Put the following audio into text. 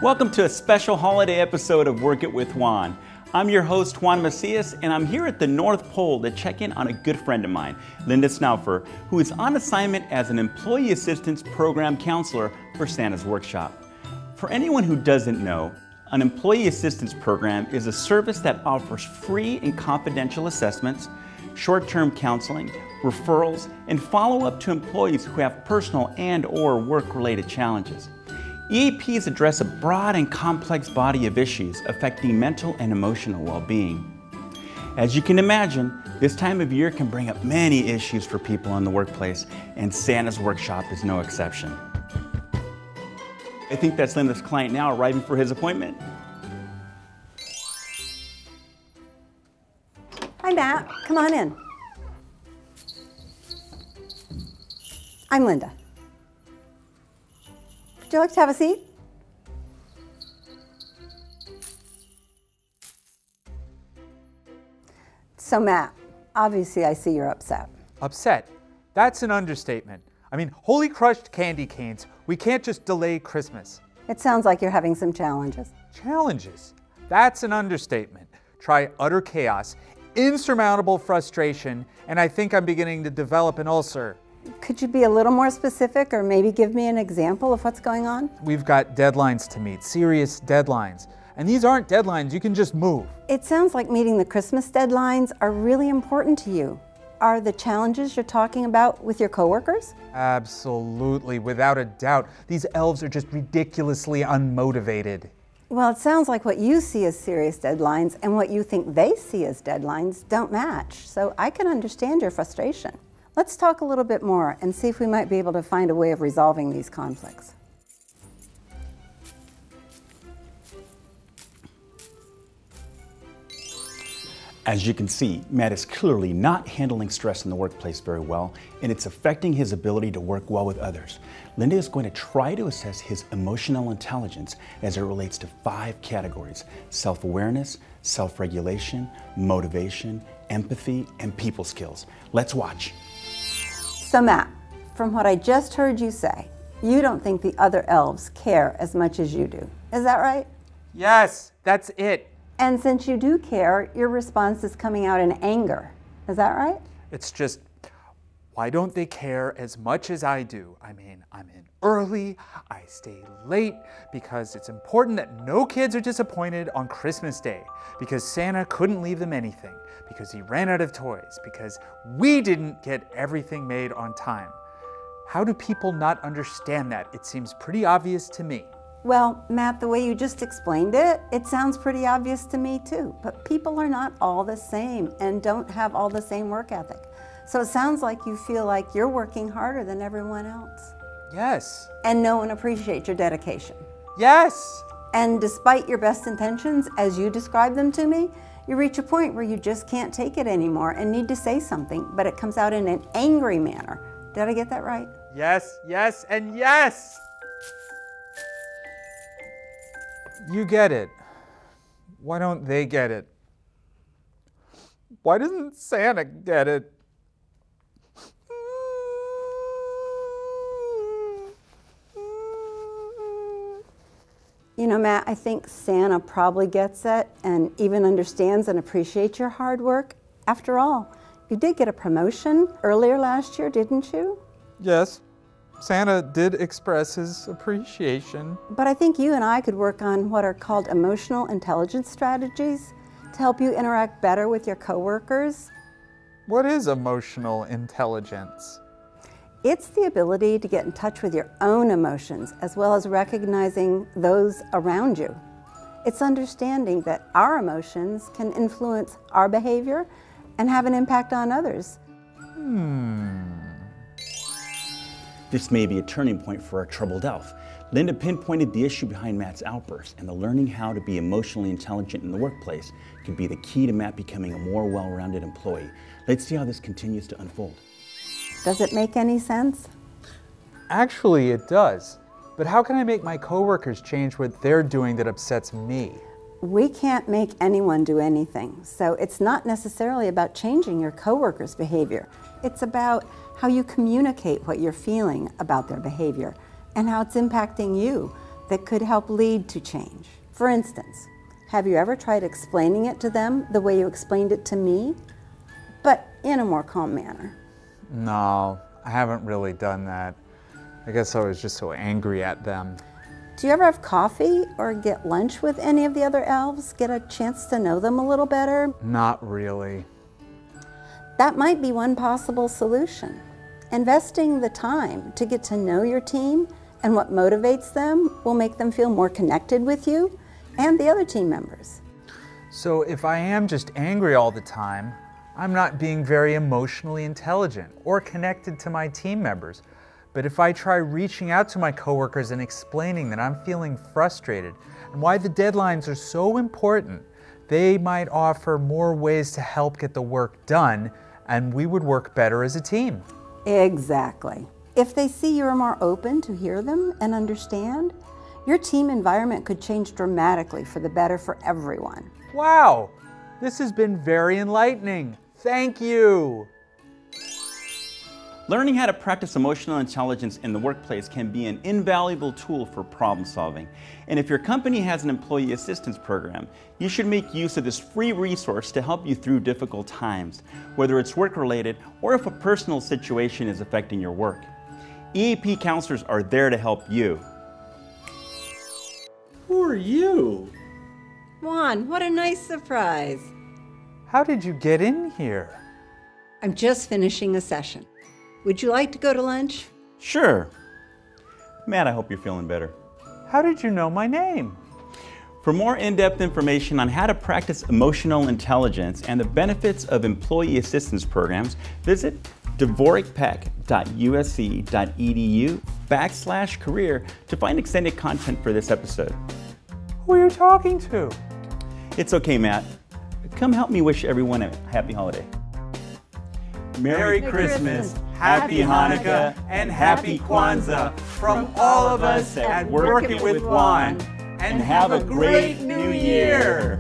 Welcome to a special holiday episode of Work It With Juan. I'm your host, Juan Macias, and I'm here at the North Pole to check in on a good friend of mine, Linda Snouffer, who is on assignment as an Employee Assistance Program Counselor for Santa's Workshop. For anyone who doesn't know, an Employee Assistance Program is a service that offers free and confidential assessments, short-term counseling, referrals, and follow-up to employees who have personal and/or work-related challenges. EAPs address a broad and complex body of issues affecting mental and emotional well-being. As you can imagine, this time of year can bring up many issues for people in the workplace, and Santa's Workshop is no exception. I think that's Linda's client now arriving for his appointment. Hi, Matt. Come on in. I'm Linda. Would you like to have a seat? So, Matt, obviously I see you're upset. Upset? That's an understatement. I mean, holy crushed candy canes. We can't just delay Christmas. It sounds like you're having some challenges. Challenges? That's an understatement. Try utter chaos, insurmountable frustration, and I think I'm beginning to develop an ulcer. Could you be a little more specific or maybe give me an example of what's going on? We've got deadlines to meet, serious deadlines. And these aren't deadlines you can just move. It sounds like meeting the Christmas deadlines are really important to you. Are the challenges you're talking about with your coworkers? Absolutely, without a doubt. These elves are just ridiculously unmotivated. Well, it sounds like what you see as serious deadlines and what you think they see as deadlines don't match. So I can understand your frustration. Let's talk a little bit more and see if we might be able to find a way of resolving these conflicts. As you can see, Matt is clearly not handling stress in the workplace very well, and it's affecting his ability to work well with others. Linda is going to try to assess his emotional intelligence as it relates to 5 categories: self-awareness, self-regulation, motivation, empathy, and people skills. Let's watch. So Matt, from what I just heard you say, you don't think the other elves care as much as you do. Is that right? Yes, that's it. And since you do care, your response is coming out in anger. Is that right? It's just, why don't they care as much as I do? I mean, I'm in early, I stay late, because it's important that no kids are disappointed on Christmas Day, because Santa couldn't leave them anything, because he ran out of toys, because we didn't get everything made on time. How do people not understand that? It seems pretty obvious to me. Well, Matt, the way you just explained it, it sounds pretty obvious to me too. But people are not all the same and don't have all the same work ethic. So it sounds like you feel like you're working harder than everyone else. Yes. And no one appreciates your dedication. Yes. And despite your best intentions, as you describe them to me, you reach a point where you just can't take it anymore and need to say something, but it comes out in an angry manner. Did I get that right? Yes, yes, and yes! You get it. Why don't they get it? Why doesn't Santa get it? You know, Matt, I think Santa probably gets it and even understands and appreciates your hard work. After all, you did get a promotion earlier last year, didn't you? Yes. Santa did express his appreciation. But I think you and I could work on what are called emotional intelligence strategies to help you interact better with your coworkers. What is emotional intelligence? It's the ability to get in touch with your own emotions as well as recognizing those around you. It's understanding that our emotions can influence our behavior and have an impact on others. This may be a turning point for our troubled elf. Linda pinpointed the issue behind Matt's outburst, and the learning how to be emotionally intelligent in the workplace could be the key to Matt becoming a more well-rounded employee. Let's see how this continues to unfold. Does it make any sense? Actually, it does. But how can I make my coworkers change what they're doing that upsets me? We can't make anyone do anything, so it's not necessarily about changing your coworkers' behavior. It's about how you communicate what you're feeling about their behavior and how it's impacting you. that could help lead to change. For instance, have you ever tried explaining it to them the way you explained it to me, but in a more calm manner? No, I haven't really done that. I guess I was just so angry at them. Do you ever have coffee or get lunch with any of the other elves? Get a chance to know them a little better? Not really. That might be one possible solution. Investing the time to get to know your team and what motivates them will make them feel more connected with you and the other team members. So if I am just angry all the time, I'm not being very emotionally intelligent or connected to my team members. But if I try reaching out to my coworkers and explaining that I'm feeling frustrated and why the deadlines are so important, they might offer more ways to help get the work done, and we would work better as a team. Exactly. If they see you're more open to hear them and understand, your team environment could change dramatically for the better for everyone. Wow, this has been very enlightening. Thank you. Learning how to practice emotional intelligence in the workplace can be an invaluable tool for problem solving. And if your company has an employee assistance program, you should make use of this free resource to help you through difficult times, whether it's work-related or if a personal situation is affecting your work. EAP counselors are there to help you. Who are you? Juan, what a nice surprise. How did you get in here? I'm just finishing a session. Would you like to go to lunch? Sure. Matt, I hope you're feeling better. How did you know my name? For more in-depth information on how to practice emotional intelligence and the benefits of employee assistance programs, visit dworak-peck.usc.edu/career to find extended content for this episode. Who are you talking to? It's okay, Matt. Come help me wish everyone a happy holiday. Merry Christmas, Happy Hanukkah, and Happy Kwanzaa from all of us at Work It With Juan. And have a great New Year!